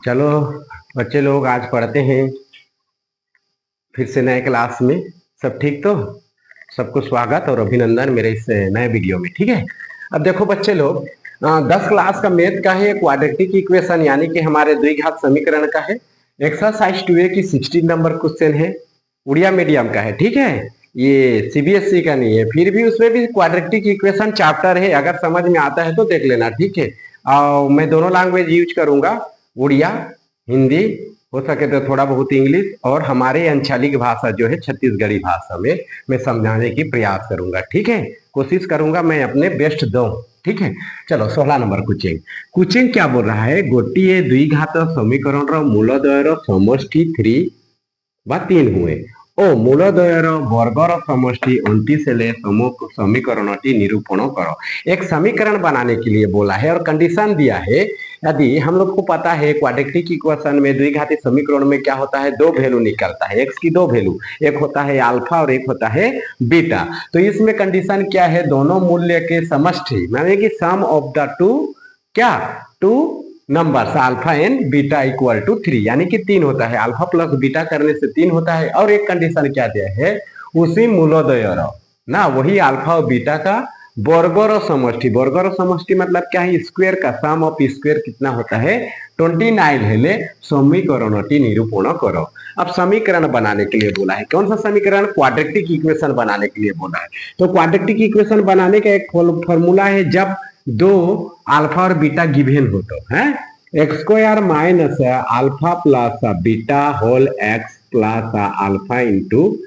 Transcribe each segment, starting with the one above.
चलो बच्चे लोग आज पढ़ते हैं फिर से नए क्लास में। सब ठीक तो? सबको स्वागत और अभिनंदन मेरे इस नए वीडियो में। ठीक है, अब देखो बच्चे लोग, 10 क्लास का मैथ का है क्वाड्रेटिक इक्वेशन यानी कि हमारे द्विघात समीकरण का है। एक्सरसाइज 2A की 16 नंबर क्वेश्चन है, उड़िया मीडियम का है। ठीक है, ये सीबीएसई का नहीं है, फिर भी उसमें भी क्वाड्रेटिक इक्वेशन चैप्टर है, अगर समझ में आता है तो देख लेना। ठीक है, मैं दोनों लैंग्वेज यूज करूंगा, उड़िया, हिंदी, हो सके तो थोड़ा बहुत इंग्लिश, और हमारे आंचलिक भाषा जो है छत्तीसगढ़ी भाषा में मैं समझाने की प्रयास करूंगा। ठीक है, कोशिश करूंगा मैं अपने बेस्ट दूं। ठीक है, चलो 16 नंबर क्वेश्चन। क्वेश्चन क्या बोल रहा है? गोटिए द्विघात समीकरण मूलद्वयर समष्टि 3 व 3 हुए ଓ ମୂଳଦ୍ୱୟର ବର୍ଗର समष्टि 29 ହେଲେ समीकरणটি निरूपण करो। एक समीकरण बनाने के लिए बोला है और कंडीशन दिया है। यदि हम लोग को पता है क्वाड्रेटिक इक्वेशन में द्विघाती समीकरण में क्या होता है, दो वैल्यू निकलता है, एक्स की दो वैल्यू, एक होता है अल्फा और एक होता है बीटा। तो इसमें कंडीशन क्या है? दोनों मूल्य के समष्टि माने कि सम ऑफ द टू, क्या, two numbers alpha and beta equal to 3, यानी कि 3 होता है, अल्फा प्लस बीटा करने से 3 होता है। और एक कंडीशन क्या दिया है? उसी मूलद्वयर ना, वही अल्फा और बीटा का वर्गर समष्टि। वर्गर समष्टि मतलब क्या है? स्क्वायर का सम ऑफ स्क्वायर कितना होता है? 29 हेले समीकरणटी निरूपण करो। अब समीकरण बनाने के लिए बोला है, कौन सा समीकरण? क्वाड्रेटिक इक्वेशन बनाने के लिए बोला है। तो क्वाड्रेटिक इक्वेशन बनाने का एक फॉर्मूला है, जब दो अल्फा और बीटा गिवन हो तो है x square minus alpha plus beta whole x plus alpha into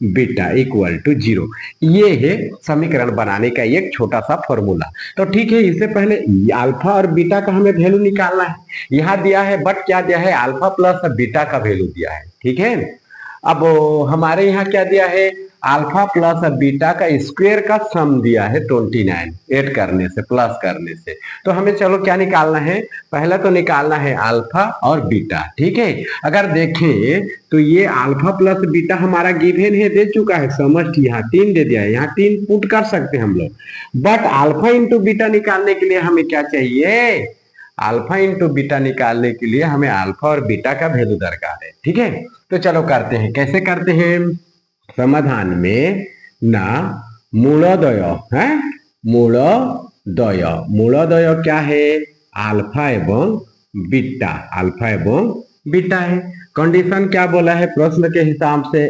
beta equal to 0। ये है समीकरण बनाने का एक छोटा सा फॉर्मूला। तो ठीक है, इससे पहले अल्फा और बीटा का हमें वैल्यू निकालना है। यहाँ दिया है, बट क्या दिया है? अल्फा प्लस बीटा का वैल्यू दिया है। ठीक है, अब हमारे यहाँ क्या दिया है? अल्फा प्लस बीटा का स्क्वायर का सम दिया है 29, ऐड करने से, प्लस करने से। तो हमें चलो क्या निकालना है? पहले तो निकालना है अल्फा और बीटा। ठीक है, अगर देखें तो ये अल्फा प्लस बीटा हमारा गिवन है, दे चुका है समष्टि, यहाँ 3 दे दिया है, यहाँ 3 पुट कर सकते हैं हम लोग। बट अल्फा इंटू बीटा निकालने के लिए हमें क्या चाहिए? अल्फा इंटू बीटा निकालने के लिए हमें अल्फा और बीटा का वैल्यू दरकार है। ठीक है, तो चलो करते हैं। कैसे करते हैं? समाधान में ना मूलद्वय है, मूलद्वय क्या है? अल्फा एवं बीटा, अल्फा एवं बीटा है। कंडीशन क्या बोला है? प्रश्न के हिसाब से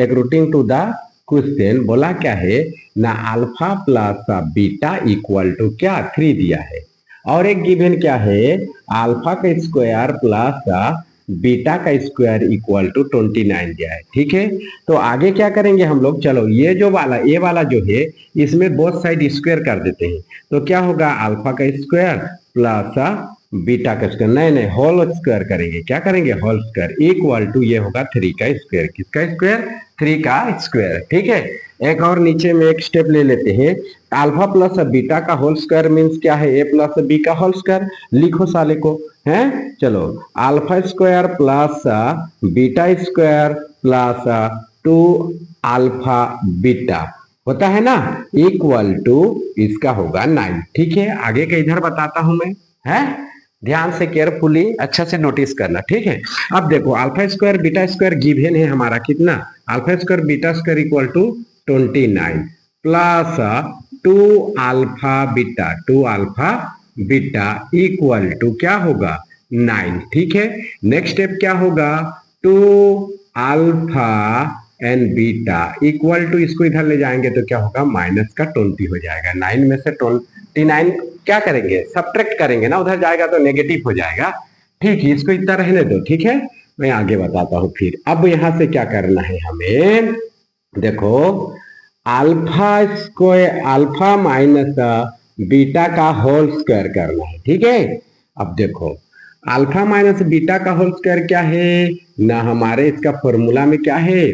एग्रूटिंग टू द क्वेश्चन बोला क्या है ना, alpha plus beta equal to क्या, 3 दिया है। और एक गिवन क्या है? अल्फा का स्क्वायर प्लस बीटा का स्क्वायर इक्वल टू 29 दिया है। ठीक है, तो आगे क्या करेंगे हम लोग? चलो ये जो वाला, ये वाला जो है, इसमें बोथ साइड स्क्वायर कर देते हैं। तो क्या होगा? अल्फा का स्क्वायर प्लस बीटा का स्क्वायर, नहीं होल स्क्वायर करेंगे। क्या करेंगे? होल स्क्वायर इक्वल टू, ये होगा 3 का स्क्वायर। किसका स्क्वायर? 3 का स्क्वायर। ठीक है, एक और नीचे में एक स्टेप ले लेते हैं। अल्फा प्लस बीटा का होल स्क्वायर मीन्स क्या है? ए प्लस बी का होल स्क्वायर। लिखो साले को, है। चलो, alpha square plus beta square plus 2 alpha beta होता है ना, इक्वल टू इसका होगा 9। ठीक है, आगे का इधर बताता हूं मैं, है, ध्यान से केयरफुली अच्छे से नोटिस करना। ठीक है, अब देखो alpha square beta square given है हमारा कितना? Alpha square beta square equal to 29 plus 2 alpha beta equal to क्या होगा? 9। ठीक है, नेक्स्ट स्टेप क्या होगा? 2 alpha and beta equal to, इसको इधर ले जाएंगे तो क्या होगा? माइनस का 20 हो जाएगा। 9 में से 29 क्या करेंगे? सब्ट्रैक्ट करेंगे ना, उधर जाएगा तो नेगेटिव हो जाएगा। ठीक है, इसको इतना रहने दो। ठीक है, मैं आगे बताता हूं फिर। अब यहां से क्या करना है हमें? देखो, alpha square, alpha minus beta का होल स्क्वायर करना है। ठीक है, अब देखो अल्फा माइनस बीटा का होल स्क्वायर क्या है ना, हमारे इसका फॉर्मूला में क्या है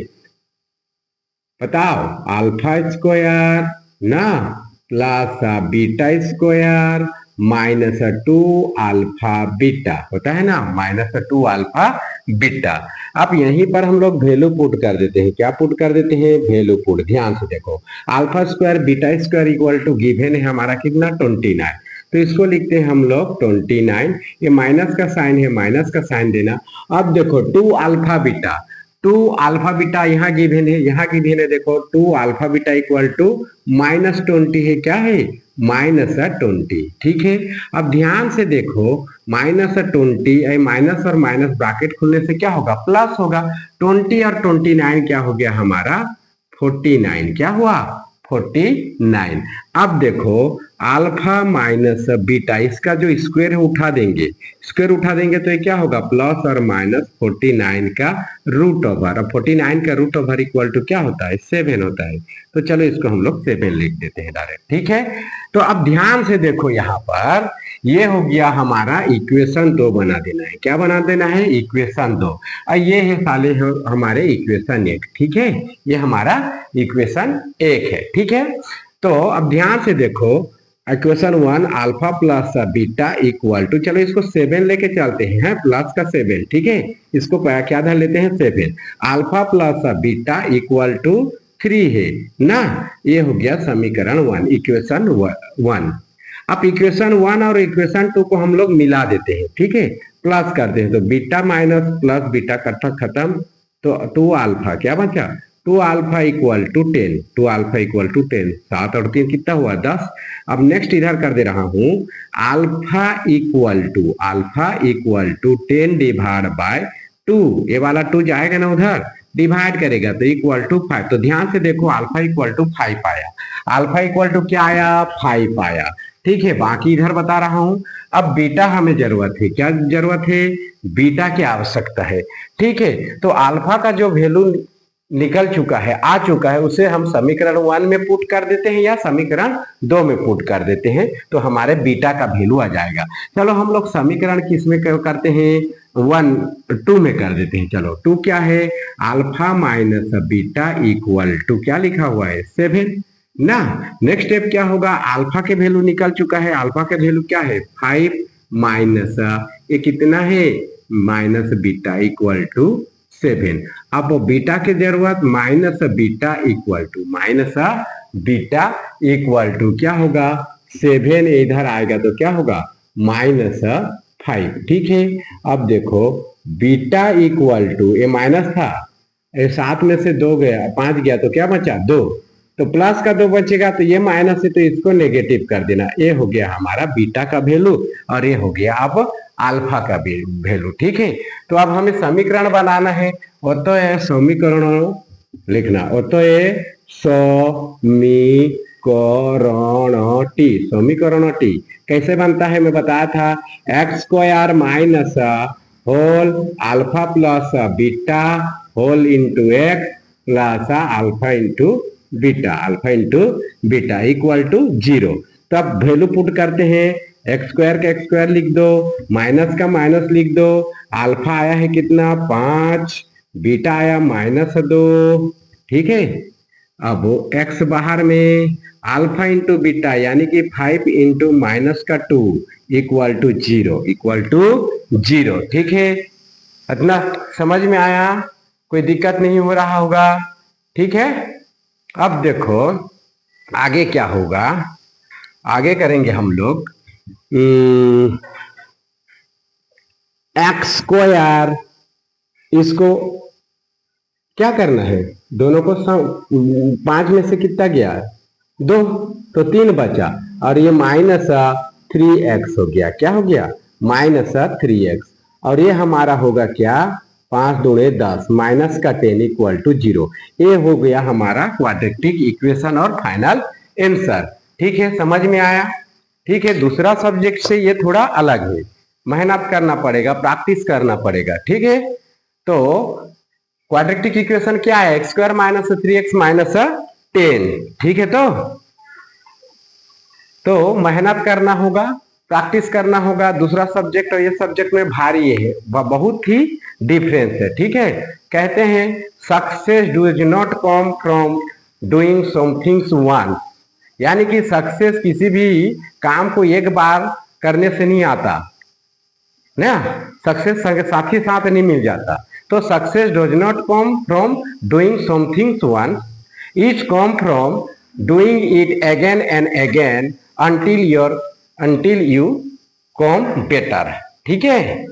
बताओ? अल्फा स्क्वायर ना plus beta square minus 2 alpha beta होता है ना, माइनस 2 अल्फा बीटा। अब यहीं पर हम लोग वैल्यू पुट कर देते हैं। क्या पुट कर देते हैं? Value put. ध्यान से देखो, alpha square beta square equal to given है हमारा कितना? 29। तो इसको लिखते हैं हम लोग 29। ये माइनस का साइन है, माइनस का साइन देना। अब देखो 2 अल्फा बीटा, 2 अल्फा बीटा यहाँ गिवन है, यहाँ गिवन है। देखो 2 अल्फा बीटा इक्वल टू -20 है, क्या है -20। ठीक है, अब ध्यान से देखो -20 माइनस और माइनस ब्रैकेट खुलने से क्या होगा, प्लस होगा। 20 और 29 क्या हो गया हमारा 49। क्या हुआ 49। अब देखो अल्फा माइनस बीटा, इसका जो स्क्वायर है उठा देंगे, स्क्वायर उठा देंगे तो ये क्या होगा प्लस और माइनस 49 का रूट ओवर। अब 49 का रूट ओवर इक्वल टू क्या होता है 7 होता है। तो चलो इसको हम लोग 7 लिख देते हैं डायरेक्ट। ठीक है, तो अब ध्यान से देखो यहाँ पर ये हो गया हमारा इक्वेशन 2 बना देना है। क्या बना देना है इक्वेशन 2। और ये है साले हमारे इक्वेशन 1। ठीक है, ये हमारा इक्वेशन 1 है। ठीक है, तो अब ध्यान से देखो equation 1 alpha plus beta equal to, चलो इसको 7 लेके चलते हैं, प्लस का 7। ठीक है, इसको क्या धर लेते हैं 7। Alpha plus beta equal to 3 है ना, ये हो गया समीकरण 1, इक्वेशन 1। अब इक्वेशन 1 और इक्वेशन 2 को हम लोग मिला देते हैं। ठीक है, प्लस करते हैं तो बीटा माइनस प्लस बीटा कट्ठा खत्म, तो 2 अल्फा क्या बचा 2 alpha equal to 10, 2 alpha equal to 10, 7 और 3 कितना हुआ 10। अब नेक्स्ट इधर कर दे रहा हूं alpha equal to 10 divide by 2, ये वाला 2 जाएगा ना उधर, डिवाइड करेगा तो इक्वल टू 5। तो ध्यान से देखो अल्फा इक्वल टू 5 आया, अल्फा इक्वल टू क्या आया 5 आया। ठीक है, बाकी इधर बता रहा हूं। अब बीटा हमें जरूरत है, क्या जरूरत है बीटा की आवश्यकता है। ठीक है, तो अल्फा का जो वैल्यू निकल चुका है, आ चुका है, उसे हम समीकरण 1 में पुट कर देते हैं या समीकरण 2 में पुट कर देते हैं, तो हमारे बीटा का वैल्यू आ जाएगा। चलो हम लोग समीकरण किस में करते हैं 2 में कर देते हैं। चलो 2 क्या है alpha minus beta equal to क्या लिखा हुआ है 7 ना। नेक्स्ट स्टेप क्या होगा, अल्फा के वैल्यू निकल चुका है, अल्फा के वैल्यू क्या है 5 माइनस ये कितना है माइनस बीटा इक्वल टू 7। अब बीटा की जरूरत माइनस बीटा इक्वल टू क्या होगा 7, इधर आएगा तो क्या होगा -5। ठीक है, अब देखो बीटा इक्वल टू ये माइनस था, 7 में से 2 गया 5 गया तो क्या बचा 2, तो प्लस का 2 बचेगा, तो ये माइनस है तो इसको नेगेटिव कर देना। ये हो गया हमारा बीटा का वैल्यू और ये हो गया अब अल्फा का वैल्यू। ठीक है, तो अब हमें समीकरण बनाना है, वो तो है समीकरण लिखना, वो तो है समीकरण टी कैसे बनता है मैं बताया था, x square minus whole alpha plus beta whole into x plus alpha into beta equal to 0। तब वैल्यू पुट करते हैं, एक्स स्क्वायर का एक्स स्क्वायर लिख दो, माइनस का माइनस लिख दो, अल्फा आया है कितना 5, बीटा आया -2। ठीक है, अब एक्स बाहर में अल्फा इंटू बीटा यानी कि 5 इंटू माइनस का 2 इक्वल टू 0। ठीक है, इतना समझ में आया, कोई दिक्कत नहीं हो रहा होगा। ठीक है, अब देखो आगे क्या होगा, आगे करेंगे हम लोग एक्स स्क्वायर, इसको क्या करना है दोनों को 5 में से कितना गया 2, तो 3 बचा और ये -3x हो गया। क्या हो गया -3x, और ये हमारा होगा क्या 5 दूणे 10 माइनस का 10 इक्वल टू 0। ये हो गया हमारा क्वाड्रेटिक इक्वेशन और फाइनल आंसर। ठीक है, समझ में आया। ठीक है, दूसरा सब्जेक्ट से ये थोड़ा अलग है, मेहनत करना पड़ेगा, प्रैक्टिस करना पड़ेगा। ठीक है, तो क्वाड्रेटिक इक्वेशन क्या है x square minus 3x minus 10। ठीक है, तो मेहनत करना होगा, प्रैक्टिस करना होगा। दूसरा सब्जेक्ट और ये सब्जेक्ट में भारी है, बहुत ही डिफरेंस है। ठीक है, कहते हैं success does not come from doing somethings once, यानी कि सक्सेस किसी भी काम को एक बार करने से नहीं आता ना, सक्सेस साथ ही साथ नहीं मिल जाता। तो success does not come from doing somethings once, it come from doing it again and again until your until you come better. ठीक है,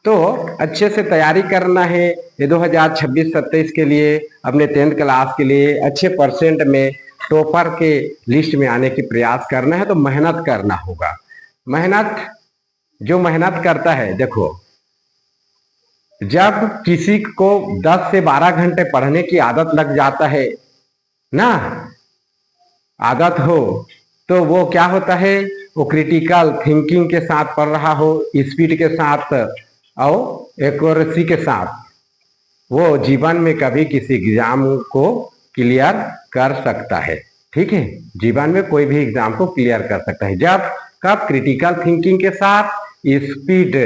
तो अच्छे से तैयारी करना है ये 2026-27 के लिए, अपने 10th क्लास के लिए अच्छे परसेंट में टॉपर के लिस्ट में आने की प्रयास करना है। तो मेहनत करना होगा। मेहनत, जो मेहनत करता है, देखो जब किसी को 10 से 12 घंटे पढ़ने की आदत लग जाता है ना, आदत हो, तो वो क्या होता है, वो क्रिटिकल थिंकिंग के साथ पढ़ रहा हो, स्पीड के साथ और एक्यूरेसी के साथ, वो जीवन में कभी किसी एग्जाम को क्लियर कर सकता है। ठीक है, जीवन में कोई भी एग्जाम को क्लियर कर सकता है जब कब क्रिटिकल थिंकिंग के साथ, स्पीड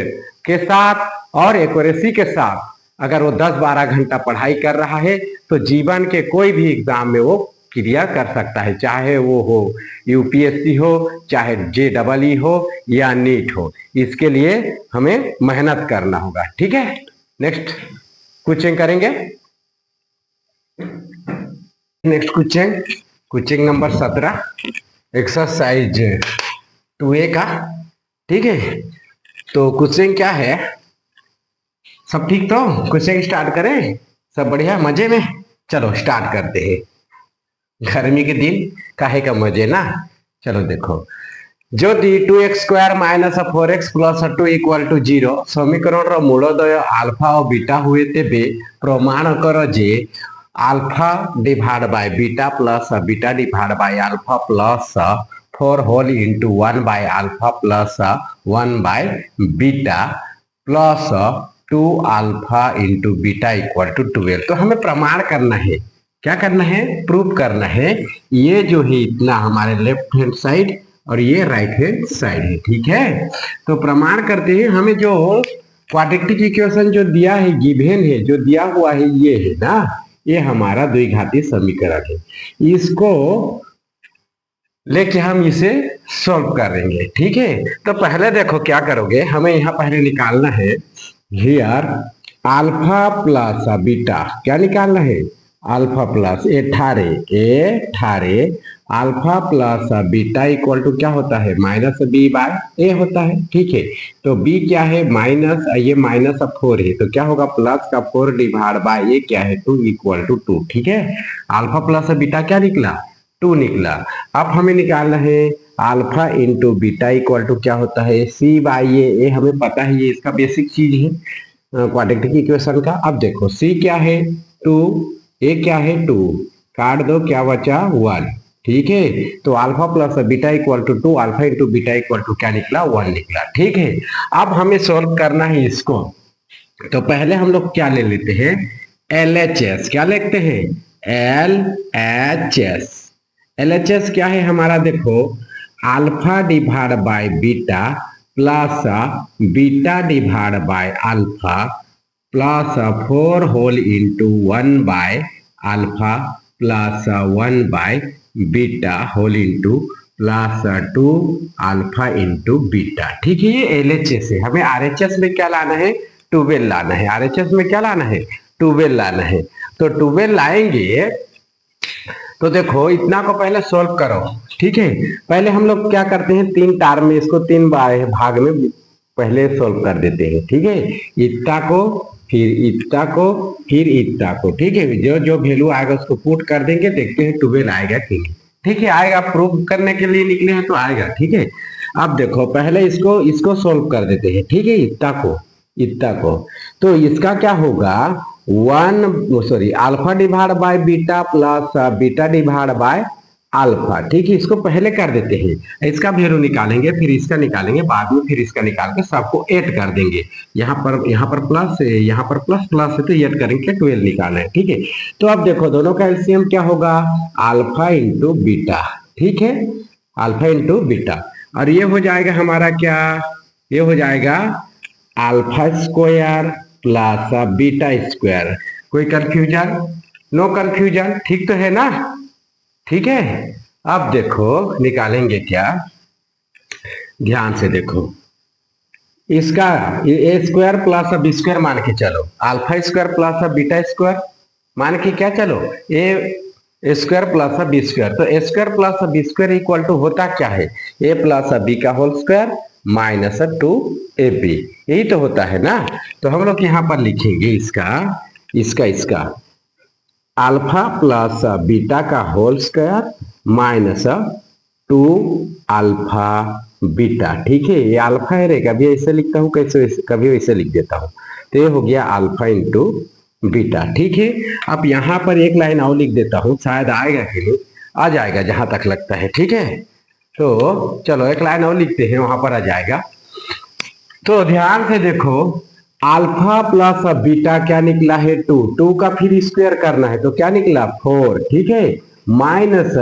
के साथ और एक्यूरेसी के साथ अगर वो 10-12 घंटा पढ़ाई कर रहा है तो जीवन के कोई भी एग्जाम में वो क्लियर कर सकता है, चाहे वो हो यूपीएससी हो, चाहे JEE हो या नीट हो। इसके लिए हमें मेहनत करना होगा। ठीक है, नेक्स्ट क्वेश्चन करेंगे। Next question, question number 17, exercise 2A का। ठीक है, तो क्वेश्चन क्या है, सब ठीक तो क्वेश्चन स्टार्ट करें, सब बढ़िया मजे में। चलो स्टार्ट करते हैं। गर्मी के दिन काहे का मजे ना। चलो देखो, যদি 2x² - 4x + 2 = 0 ସମୀକରଣର ମୂଳଦୟ ଆଲଫା ଓ ବିଟା ହୁଏ, ତେବେ ପ୍ରମାଣ କର ଯେ alpha divide by beta plus beta divide by alpha plus 4 whole into 1 by alpha plus 1 by beta plus 2 alpha into beta equal to 12। तो हमें प्रमाण करना है, क्या करना है, प्रूव करना है। ये जो है इतना हमारे लेफ्ट हैंड साइड और ये राइट हैंड साइड है। ठीक है, तो प्रमाण करते हैं। हमें जो क्वाड्रेटिक इक्वेशन जो दिया है, गिवन है, जो दिया हुआ है ये है ना, ये हमारा द्विघाती समीकरण है। इसको लेके हम इसे सॉल्व करेंगे। ठीक है, तो पहले देखो क्या करोगे, हमें यहाँ पहले निकालना है हियर अल्फा प्लस बीटा। क्या निकालना है, alpha plus 18 alpha plus beta equal to क्या होता है, -b/a होता है। ठीक है, तो b क्या है, माइनस, ये -4 है, तो क्या होगा, प्लस का 4 डिवाइड बाय ये क्या है, 2 इक्वल टू 2। ठीक है, अल्फा प्लस बीटा क्या निकला, 2 निकला। अब हमें निकालना है alpha into beta equal to क्या होता है, c/a। हमें पता है, ये इसका बेसिक चीज है क्वाड्रेटिक इक्वेशन का। अब देखो c क्या है 2, a क्या है 2, काट दो, क्या बचा 1। ठीक है, तो alpha plus beta equal to 2, alpha into beta equal to क्या निकला, 1 निकला। ठीक है, अब हमें सोल्व करना है इसको। तो पहले हम लोग क्या ले लेते हैं, LHS। क्या लिखते हैं, LHS। LHS क्या है हमारा, देखो alpha divide by beta plus beta divide by alpha plus 4 whole into 1 by alpha plus 1 by beta whole into plus 2 alpha into beta. ठीक है, ये LHS है। हमें RHS में क्या लाना है, 12 लाना है। RHS में क्या लाना है, 12 लाना है। तो 12 लाएंगे तो देखो इतना को पहले सोल्व करो। ठीक है, पहले हम लोग क्या करते हैं, 3 टार्म में इसको 3 भाग में पहले सोल्व कर देते हैं। ठीक है, इतना को, फिर इतना को, फिर इतना को। ठीक है, जो जो वैल्यू आएगा उसको पुट कर देंगे, देखते हैं 12 आएगा कि नहीं। ठीक है, आएगा, प्रूव करने के लिए निकले हैं तो आएगा। ठीक है, अब देखो पहले इसको सोल्व कर देते हैं। ठीक है, इतना को, तो इसका क्या होगा, alpha divide by beta plus beta divide by alpha. ठीक है, इसको पहले कर देते हैं, इसका वैल्यू निकालेंगे, फिर इसका निकालेंगे बाद में, फिर इसका निकाल के सबको ऐड कर देंगे। यहाँ पर प्लस है, यहाँ पर प्लस है, तो ऐड करेंगे, 12 निकालना है। ठीक है, तो अब देखो दोनों का एलसीएम क्या होगा, अल्फा इंटू बीटा। ठीक है, अल्फा इंटू बीटा, और ये हो जाएगा हमारा क्या, ये हो जाएगा alpha square plus beta square. कोई कंफ्यूजन, नो कंफ्यूजन, ठीक तो है ना। ठीक है, अब देखो निकालेंगे क्या, ध्यान से देखो, इसका a square plus b square मान के चलो, alpha square plus beta square मान के क्या चलो, a a square plus b square, तो a square plus b square equal to होता क्या है, ए प्लस बी का होल स्क्वायर माइनस 2ab, यही तो होता है ना। तो हम लोग यहाँ पर लिखेंगे इसका इसका इसका अल्फा प्लस बीटा का whole square minus 2 alpha beta, ठीक है। ये अल्फा है, कभी ऐसे लिखता हूँ, कैसे कभी वैसे लिख देता हूँ। तो ये हो गया अल्फा इंटू बीटा, ठीक है। अब यहाँ पर एक लाइन और लिख देता हूँ, शायद आएगा कि नहीं, आ जाएगा जहां तक लगता है, ठीक है। तो चलो एक लाइन और लिखते हैं, वहां पर आ जाएगा। तो ध्यान से देखो, अल्फा प्लस बीटा क्या निकला है 2, 2 का फिर स्क्वायर करना है, तो क्या निकला 4, ठीक है। Minus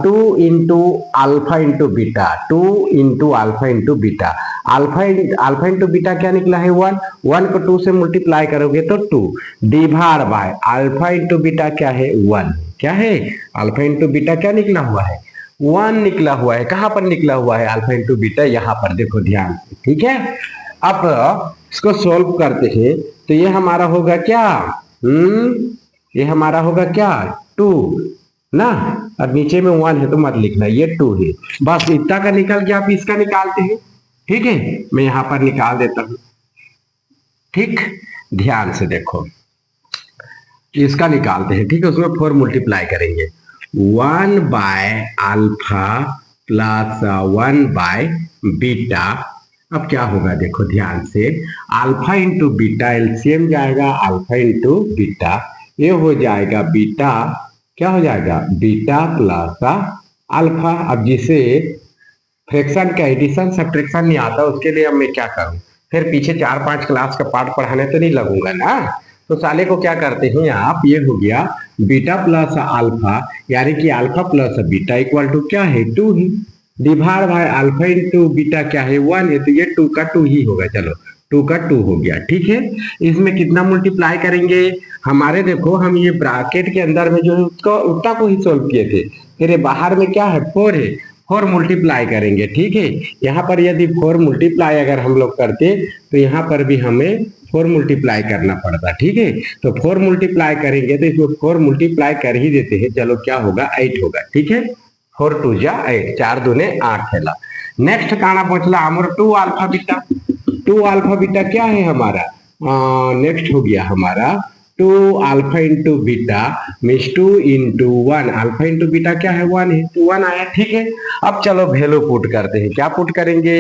2 into alpha into beta, 2 into alpha into beta, alpha into beta क्या निकला है 1, 1 को 2 से मल्टीप्लाई करोगे तो 2 divide by alpha into beta क्या है 1, क्या है अल्फा इंटू बीटा क्या निकला हुआ है 1 निकला हुआ है। कहां पर निकला हुआ है अल्फा इंटू बीटा, यहाँ पर देखो ध्यान से, ठीक है। अब इसको सोल्व करते हैं, तो ये हमारा होगा क्या, ये हमारा होगा क्या 2 ना, और नीचे में 1 है तो मत लिखना, ये 2 है, बस इतना का निकल गया। आप इसका निकालते हैं, ठीक है, मैं यहां पर निकाल देता हूं, ठीक। ध्यान से देखो, इसका निकालते हैं, ठीक है। उसमें 4 मल्टीप्लाई करेंगे, 1 by alpha plus 1 by beta. अब क्या होगा देखो ध्यान से, अल्फा इंटू बीटा एलसीएम जाएगा, अल्फा इंटू बीटा, ये हो जाएगा बीटा, क्या हो जाएगा बीटा प्लस अल्फा। अब जिसे फ्रैक्शन का एडिशन सब्ट्रैक्शन नहीं आता, उसके लिए अब मैं क्या करूं, फिर पीछे 4-5 क्लास का पाठ पढ़ाने तो नहीं लगूंगा ना। तो साले को क्या करते हैं आप, ये हो गया बीटा प्लस अल्फा, यानी कि alpha plus beta equal to क्या है 2 ही, divide by alpha into beta क्या है 1 है, तो ये 2 का 2 ही होगा। चलो 2 का 2 हो गया, ठीक है। इसमें कितना मल्टीप्लाई करेंगे, हमारे देखो हम ये ब्रैकेट के अंदर में जो है उसको उतना को ही सोल्व किए थे, फिर बाहर में क्या है 4 है, 4 मल्टीप्लाई करेंगे, ठीक है। यहाँ पर यदि 4 मल्टीप्लाई अगर हम लोग करते तो यहाँ पर भी हमें 4 मल्टीप्लाई करना पड़ता, ठीक है। तो 4 मल्टीप्लाई करेंगे तो इसमें 4 मल्टीप्लाई कर ही देते हैं, चलो क्या होगा 8 होगा, ठीक है। 4 2 जा 8, 4 दूने 8 है। नेक्स्ट काना पहुंचला हमारा 2 अल्फा बीटा, 2 अल्फा बीटा क्या है हमारा, नेक्स्ट हो गया हमारा 2 alpha into beta means 2 into 1, alpha into beta क्या है 1 है, तो 1 आया, ठीक है। अब चलो वैल्यू पुट करते हैं, क्या पुट करेंगे,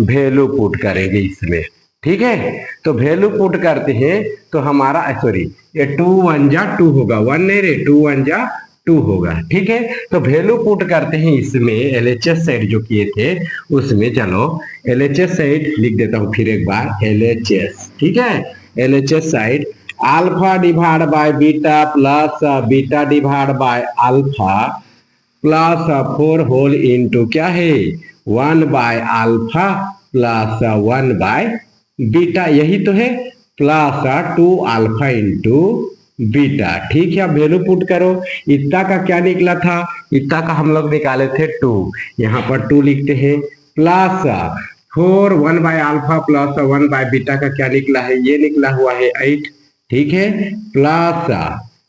वैल्यू पुट करेंगे इसमें, ठीक है। तो वैल्यू पुट करते हैं तो हमारा सॉरी ये 2 1 जा 2 होगा, 1 नहीं रे, 2 1 जा 2 होगा, ठीक है। तो वैल्यू पुट करते हैं इसमें, एलएचएस साइड जो किए थे उसमें, चलो एलएचएस साइड लिख देता हूं फिर एक बार, एलएचएस, ठीक है। LHS side alpha divide by beta plus beta divide by alpha plus 4 whole into क्या है 1 by alpha plus 1 by beta, यही तो है, प्लस 2 अल्फा इंटू बीटा, ठीक है। अब वैल्यू पुट करो, इतना का क्या निकला था, इतना का हम लोग निकाले थे 2, यहाँ पर 2 लिखते हैं, plus 4 1 by alpha plus 1 by beta का क्या निकला है, ये निकला हुआ है 8, ठीक है। प्लस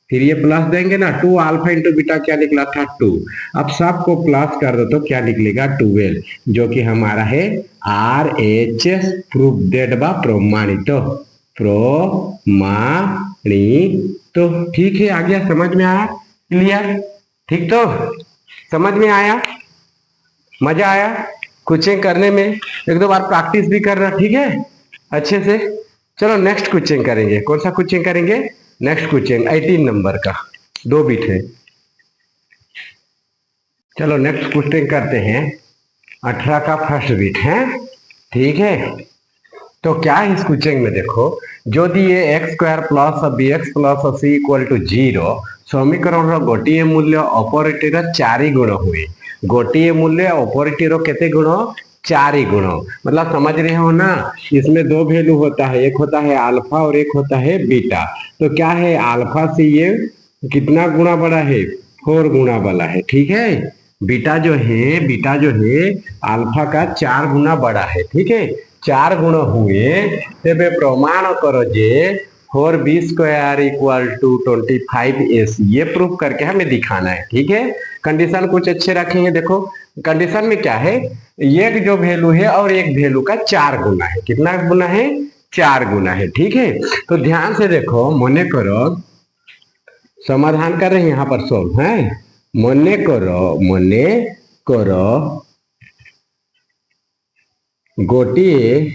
फिर ये प्लस देंगे ना, 2 अल्फा इंटू बीटा क्या निकला था 2, अब सबको प्लस कर दो तो क्या निकलेगा 12, जो कि हमारा है RHS प्रूफ डेट बा प्रमाणित, तो ठीक है, आ गया, समझ में आया, क्लियर, ठीक। तो समझ में आया, मजा आया कोचिंग करने में, एक दो बार प्रैक्टिस भी करना, ठीक है, अच्छे से। चलो नेक्स्ट क्वेश्चन करेंगे, कौन सा क्वेश्चन करेंगे, नेक्स्ट क्वेश्चन 18 नंबर का, 2 बिट है। चलो नेक्स्ट क्वेश्चन करते हैं, 18 का फर्स्ट बिट है, ठीक है। तो क्या है इस क्वेश्चन में देखो, जो दिए x square plus bx plus c equal to 0 समीकरण गोटे मूल्य ऑपरेटर 4 गुण हुए, गोटे मूल्य ऑपरेटर केते गुण 4 गुण, मतलब समझ रहे हो ना, इसमें 2 वैल्यू होता है, एक होता है अल्फा और एक होता है बीटा। तो क्या है अल्फा से ये कितना गुना बड़ा है 4 गुना वाला है, ठीक है। बीटा जो है अल्फा का 4 गुना बड़ा है, ठीक है, 4 गुण हुए तेबे प्रमाण करो जे 4b² इक्वल टू 25ac, ये प्रूफ करके हमें दिखाना है। ठीक है, कंडीशन कुछ अच्छे रखेंगे। देखो कंडीशन में क्या है, एक जो वैल्यू है और एक वैल्यू का 4 गुना है। कितना गुना है? 4 गुना है। ठीक है, तो ध्यान से देखो, मने करो, समाधान कर रहे हैं यहाँ पर सोल्व है। मने करो गोटिए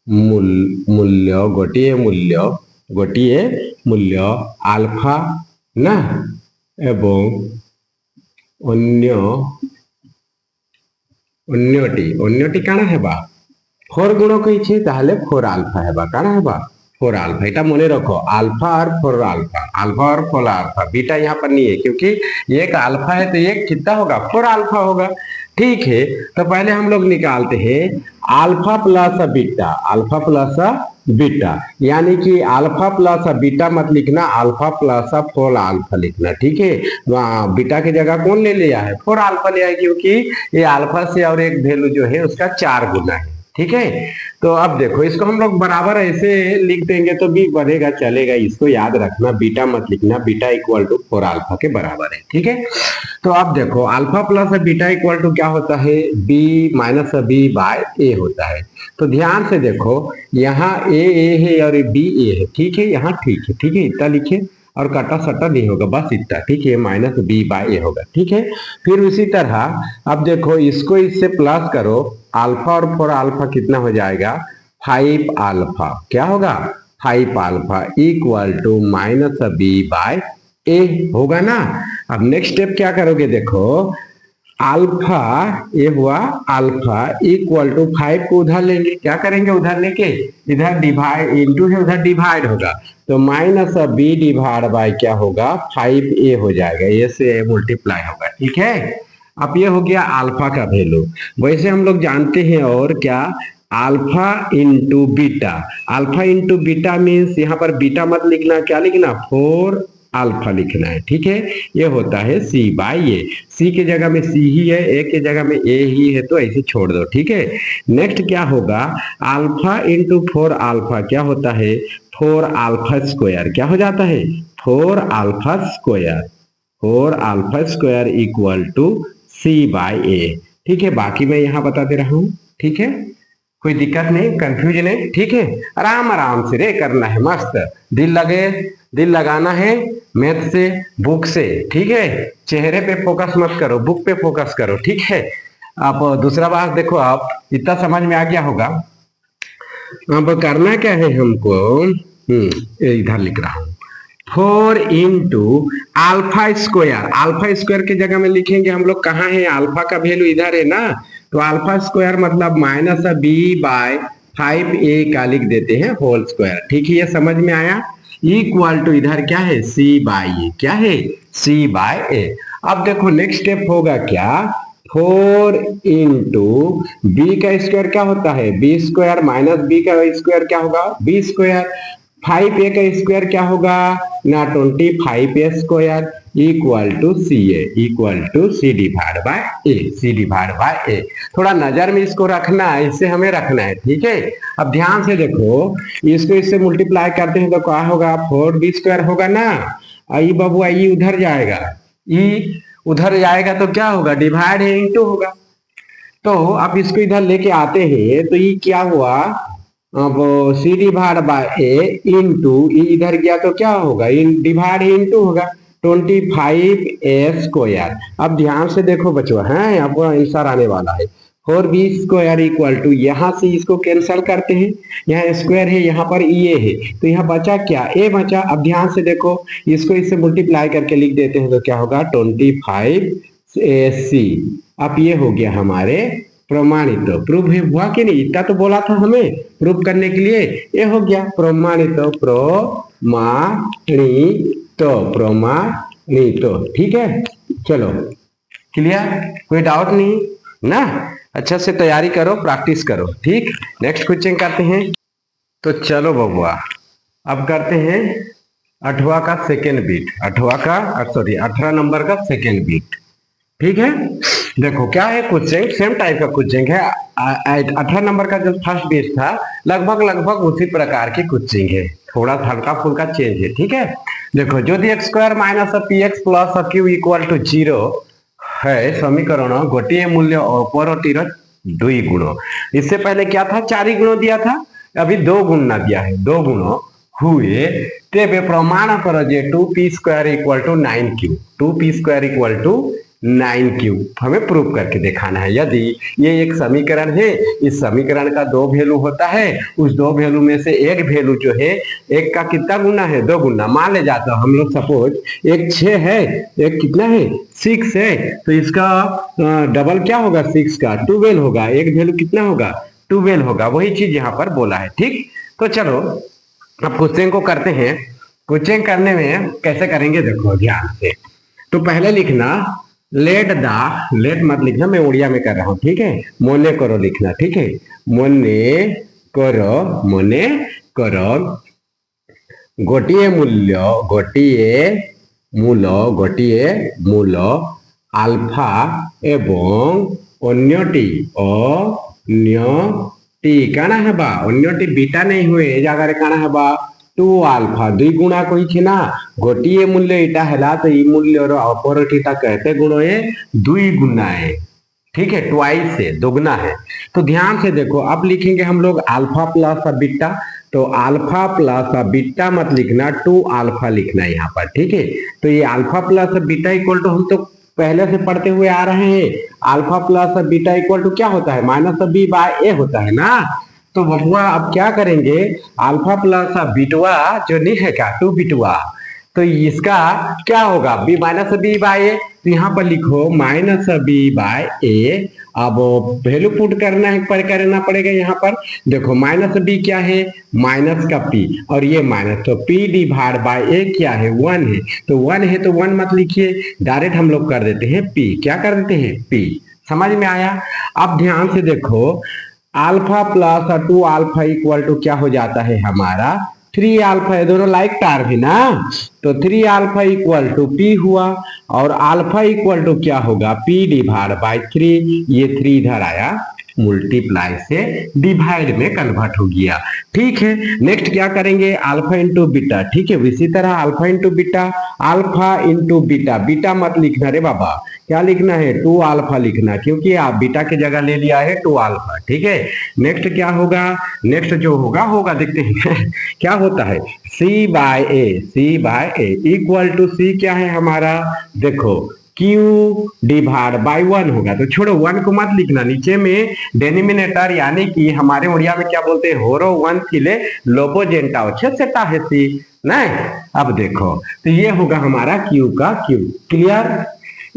मूल्य आल्फा ना एवं अन्यटी काना हेबा 4 गुण कही ताहले 4 आल्फा हेबा। काना हेबा 4 आल्फा। এটা মনে रखो, अल्फा और 4 आल्फा बीटा यहाँ पर नहीं है, क्योंकि एक अल्फा है तो एक कितना होगा? 4 आल्फा होगा। ठीक है, तो पहले हम लोग निकालते हैं अल्फा प्लस बीटा, यानी कि अल्फा प्लस बीटा मत लिखना, अल्फा प्लस 4 आल्फा लिखना। ठीक है, बीटा की जगह कौन ले लिया है? 4 आल्फा लिया है, क्योंकि ये अल्फा से और एक वैल्यू जो है उसका 4 गुना है। ठीक है, तो अब देखो इसको हम लोग बराबर ऐसे लिख देंगे तो भी बढ़ेगा, चलेगा। इसको याद रखना, बीटा मत लिखना, बीटा इक्वल टू 4 आल्फा के बराबर है। ठीक है, तो अब देखो alpha plus beta equal to क्या होता है? B minus b by a होता है। तो ध्यान से देखो, यहाँ ए है और बी ए है। ठीक है, यहाँ ठीक है, इतना लिखे और कटा सटा नहीं होगा, बस इतना। ठीक है, माइनस बी बाय ए होगा। ठीक है, फिर उसी तरह अब देखो इसको इससे प्लस करो, अल्फा और 4 आल्फा कितना हो जाएगा? 5 आल्फा। क्या होगा? 5 alpha equal to minus b by a होगा ना। अब नेक्स्ट स्टेप क्या करोगे? देखो अल्फा, ये हुआ अल्फा इक्वल टू 5 को उधर लेंगे। क्या करेंगे? उधर लेके इधर डिवाइड, इंटू है उधर डिवाइड होगा, तो माइनस बी डिवाइड बाय क्या होगा? 5a हो जाएगा, ए से मल्टीप्लाई होगा। ठीक है, अब ये हो गया अल्फा का वैल्यू। वैसे हम लोग जानते हैं और क्या, alpha into beta. Alpha into beta means यहाँ पर बीटा मत लिखना, क्या लिखना? 4 अल्फा लिखना है। ठीक है, ये होता है सी बाई ए। सी के जगह में सी ही है, ए के जगह में ए ही है, तो ऐसे छोड़ दो। ठीक है, नेक्स्ट क्या होगा? अल्फा इंटू 4 आल्फा क्या होता है? 4 आल्फा स्क्वायर। क्या हो जाता है? 4 alpha square equal to c by a. ठीक है, बाकी मैं यहाँ बता दे रहा हूँ। ठीक है, कोई दिक्कत नहीं, कंफ्यूज नहीं। ठीक है, आराम आराम से रे करना है, मस्त दिल लगाना है मैथ से, बुक से। ठीक है, चेहरे पे फोकस मत करो, बुक पे फोकस करो। ठीक है, अब दूसरा बात देखो, आप इतना समझ में आ गया होगा। अब करना क्या है हमको? इधर लिख रहा हूं 4 इंटू अल्फा स्क्वायर की जगह में लिखेंगे हम लोग। कहाँ है? अल्फा का वैल्यू इधर है ना, तो अल्फा स्क्वायर मतलब माइनस बी बाय 5a का लिख देते हैं होल स्क्वायर। ठीक है, ये समझ में आया? इक्वल टू इधर क्या है? सी बाई ए। क्या है? सी बाय ए। अब देखो नेक्स्ट स्टेप होगा क्या? 4 इंटू बी का स्क्वायर क्या होता है? बी स्क्वायर माइनस बी का स्क्वायर क्या होगा? B square. 5a का स्क्वायर क्या होगा ना? 25a square equal to c divide by a. थोड़ा नजर में इसको रखना है, इससे हमें रखना है। ठीक है, अब ध्यान से देखो, इसको इससे मल्टीप्लाई करते हैं तो क्या होगा? 4b स्क्वायर होगा ना। आई बाबू आई उधर जाएगा, ई उधर जाएगा तो क्या होगा? डिवाइड है, इंटू होगा। तो अब इसको इधर लेके आते हैं तो ये क्या हुआ? अब सी डिवाइड बाय ए इंटू इधर गया तो क्या होगा? डिवाइड इंटू होगा, 25a स्क्वायर। अब ध्यान से देखो बच्चों, है आपको आंसर आने वाला है 4b स्क्वायर इक्वल टू, यहाँ से इसको कैंसल करते हैं, यहाँ स्क्वायर है, यहाँ पर ए है, तो यहाँ बचा क्या? ए बचा। अब ध्यान से देखो, इसको इससे मल्टीप्लाई करके लिख देते हैं तो क्या होगा? 25ac। अब ये हो गया हमारे प्रमाणित। प्रूफ हुआ कि नहीं? इतना तो बोला था हमें प्रूफ करने के लिए, ये हो गया प्रमाणित। प्रमाणित। ठीक है, चलो क्लियर? कोई डाउट नहीं ना? अच्छा से तैयारी करो, प्रैक्टिस करो। ठीक, नेक्स्ट क्वेश्चन करते हैं। तो चलो बबुआ, अब करते हैं 8वां का सेकेंड बीट, 18 नंबर का सेकेंड बीट। ठीक है। देखो क्या है, क्वेश्चन सेम टाइप का क्वेश्चन है। 18 नंबर का जो फर्स्ट पेज था लगभग लगभग उसी प्रकार की क्वेश्चन है, थोड़ा हल्का फुल्का चेंज है। ठीक है, देखो यदि x square minus p x plus q equal to 0 है समीकरण गोटे मूल्य अपरटीर दुई गुण। इससे पहले क्या था, 4 ही गुण दिया था, अभी 2 गुण ना दिया है, 2 गुण हुए तेबे प्रमाण कर जे 2p square equal to 9q, 2p square equal to 9q हमें प्रूव करके दिखाना है। यदि ये एक समीकरण है, इस समीकरण का 2 वैल्यू होता है, उस 2 वैल्यू में से एक वैल्यू जो है, एक का कितना गुना है, 2 गुना। मान ले जाता हम लोग सपोज एक 6 है, एक कितना है 6 है, तो इसका डबल क्या होगा, 6 का 12 होगा, एक वैल्यू कितना होगा 12 होगा, वही चीज यहाँ पर बोला है। ठीक, तो चलो अब क्वेश्चन को करते हैं। क्वेश्चन करने में कैसे करेंगे देखो ध्यान से। तो पहले लिखना लेट द, लेट मत लिखना, मैं उड़िया में कर रहा हूं। ठीक है, मोने करो लिखना। ठीक है, मोने करो, मोने करो गोटिए मूल्य, गोटिए मूल, गोटिए मूल आल्फा एवं अन्यटी अन्यटी काना हेबा, अन्यटी बीटा नहीं हुए ए जगह रे काना हेबा 2 आल्फा, दुई गुणा कही ना, गोटिए मूल्य इटा हैला तो ई मूल्य रो अपरटीटा कहते गुण है, दुई गुना है। ठीक है, ट्वाइस है, दोगुना है। तो ध्यान से देखो, अब लिखेंगे हम लोग अल्फा प्लस बीटा, तो अल्फा प्लस बीटा मत लिखना, 2 अल्फा लिखना यहाँ पर। ठीक है, तो ये alpha plus beta equal to हम तो पहले से पढ़ते हुए आ रहे हैं, alpha plus beta equal to क्या होता है, माइनस बी बाय ए होता है ना। तो बबुआ अब क्या करेंगे, अल्फा प्लस बीटवा जो नहीं है क्या, 2 बीटवा, तो इसका क्या होगा, बी माइनस बी बाय ए, तो यहाँ पर लिखो माइनस बी बाय ए। अब वैल्यू पुट करना है, पर करना पड़ेगा यहाँ पर। देखो माइनस बी क्या है, माइनस का पी, और ये माइनस, तो पी डिवाइड बाय ए क्या है, 1 है, तो 1 है तो 1 मत लिखिए, डायरेक्ट हम लोग कर देते हैं पी, क्या कर देते हैं पी। समझ में आया। अब ध्यान से देखो, alpha plus 2 alpha equal to क्या हो जाता है हमारा 3 अल्फा, ये दोनों लाइक टार भी ना, तो 3 अल्फा इक्वल टू पी हुआ, और अल्फा इक्वल टू क्या होगा, पी डिवाइड बाय 3, ये 3 इधर आया, मुल्टीप्लाई से डिवाइड में कन्वर्ट हो गया। ठीक है, नेक्स्ट क्या करेंगे, अल्फा इंटू बीटा। ठीक है, इसी तरह alpha into beta, alpha into beta, beta मत लिखना रे बाबा, क्या लिखना है 2 अल्फा लिखना, क्योंकि आप बीटा की जगह ले लिया है 2 अल्फा। ठीक है, नेक्स्ट क्या होगा, नेक्स्ट जो होगा होगा देखते हैं क्या होता है, c by a, c by a equal to c क्या है हमारा, देखो Q डिवाइड बाय 1 होगा, तो छोड़ो 1 को मत लिखना, नीचे में डेनोमिनेटर यानी कि हमारे उड़िया में क्या बोलते हैं, होरो 1 थिले लोबो जेंटा अच्छे सेटा है सी नहीं। अब देखो तो ये होगा हमारा Q का Q, क्लियर,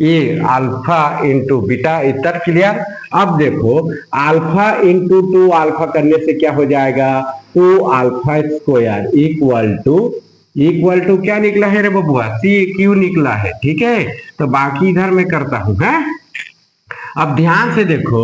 ये अल्फा इंटू बीटा इतर क्लियर। अब देखो अल्फा इंटू 2 अल्फा करने से क्या हो जाएगा, 2 अल्फा स्क्वायर इक्वल टू क्या निकला है रे बबुआ, सी क्यू निकला है। ठीक है, तो बाकी इधर मैं करता हूं है। अब ध्यान से देखो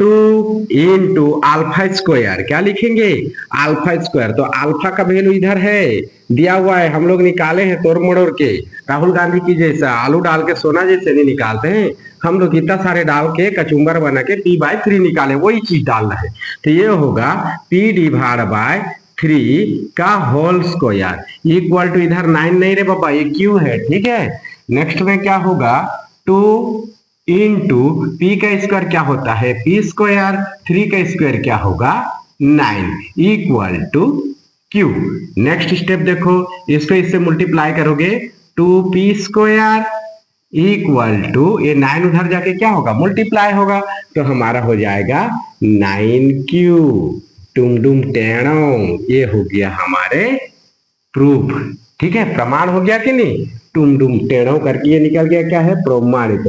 2 इंटू अल्फा स्क्वायर क्या लिखेंगे, अल्फा स्क्वायर, तो अल्फा का वैल्यू इधर है दिया हुआ है, हम लोग निकाले हैं तोड़ मड़ोड़ के, राहुल गांधी की जैसा आलू डाल के सोना जैसे नहीं निकालते हैं हम लोग, इतना सारे डाल के कचुम्बर बना के p/3 निकाले, वही चीज डालना है। तो ये होगा p डिवाइड बाय 3 का होल स्क्वायर इक्वल टू, इधर 9 नहीं रे बाबा, ये क्यू है। ठीक है, नेक्स्ट में क्या होगा 2 इंटू पी का स्क्वायर क्या होता है पी स्क्वायर, 3 का स्क्वायर क्या होगा 9 equal to Q. Next step देखो, इसको इससे मल्टीप्लाई करोगे 2p स्क्वायर इक्वल टू, ये 9 उधर जाके क्या होगा मल्टीप्लाई होगा, तो हमारा हो जाएगा 9q, टुम डुम टेणो, ये हो गया हमारे प्रूफ। ठीक है, प्रमाण हो गया कि नहीं, टुम डुम टेढ़ो करके ये निकल गया क्या है, प्रमाणित,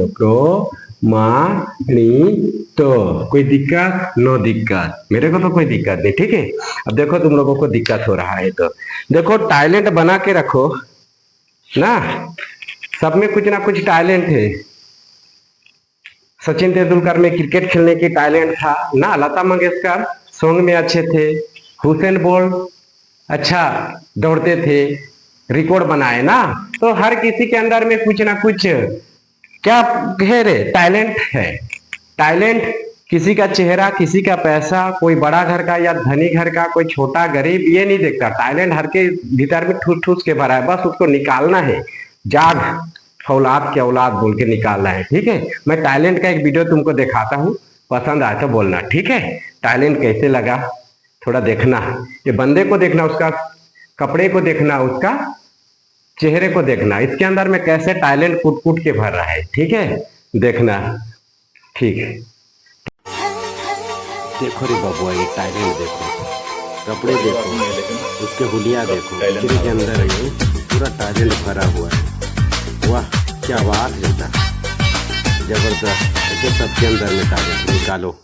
तो कोई दिक्कत, नो दिक्कत, मेरे को तो कोई दिक्कत नहीं। ठीक है, अब देखो तुम लोगों को दिक्कत हो रहा है तो देखो टैलेंट बना के रखो ना, सब में कुछ ना कुछ टैलेंट है। सचिन तेंदुलकर में क्रिकेट खेलने की टैलेंट था ना, लता मंगेशकर सॉन्ग में अच्छे थे, हुसैन बोल्ट अच्छा दौड़ते थे, रिकॉर्ड बनाए ना, तो हर किसी के अंदर में कुछ ना कुछ क्या है रे? टैलेंट है। टैलेंट किसी का चेहरा, किसी का पैसा, कोई बड़ा घर का या धनी घर का, कोई छोटा गरीब, ये नहीं देखता। टैलेंट हर के भीतर में ठूस ठूस के भरा है, बस उसको निकालना है। जाग फौलाद के औलाद बोल के निकालना है, ठीक है। मैं टैलेंट का एक वीडियो तुमको दिखाता हूँ, पसंद आए तो बोलना, ठीक है। टैलेंट कैसे लगा थोड़ा देखना, ये बंदे को देखना, उसका कपड़े को देखना, उसका चेहरे को देखना, इसके अंदर में कैसे टैलेंट कूट कूट के भर रहा है, ठीक है। देखना, ठीक है। देखो रे बाबुआ, ये टैलेंट देखो, कपड़े देखो, उसके हुलिया देखो, चेहरे के अंदर ये पूरा टैलेंट भरा हुआ है। वाह क्या बात है, जबरदस्त। ऐसे सबके अंदर में टैलेंट निकालो।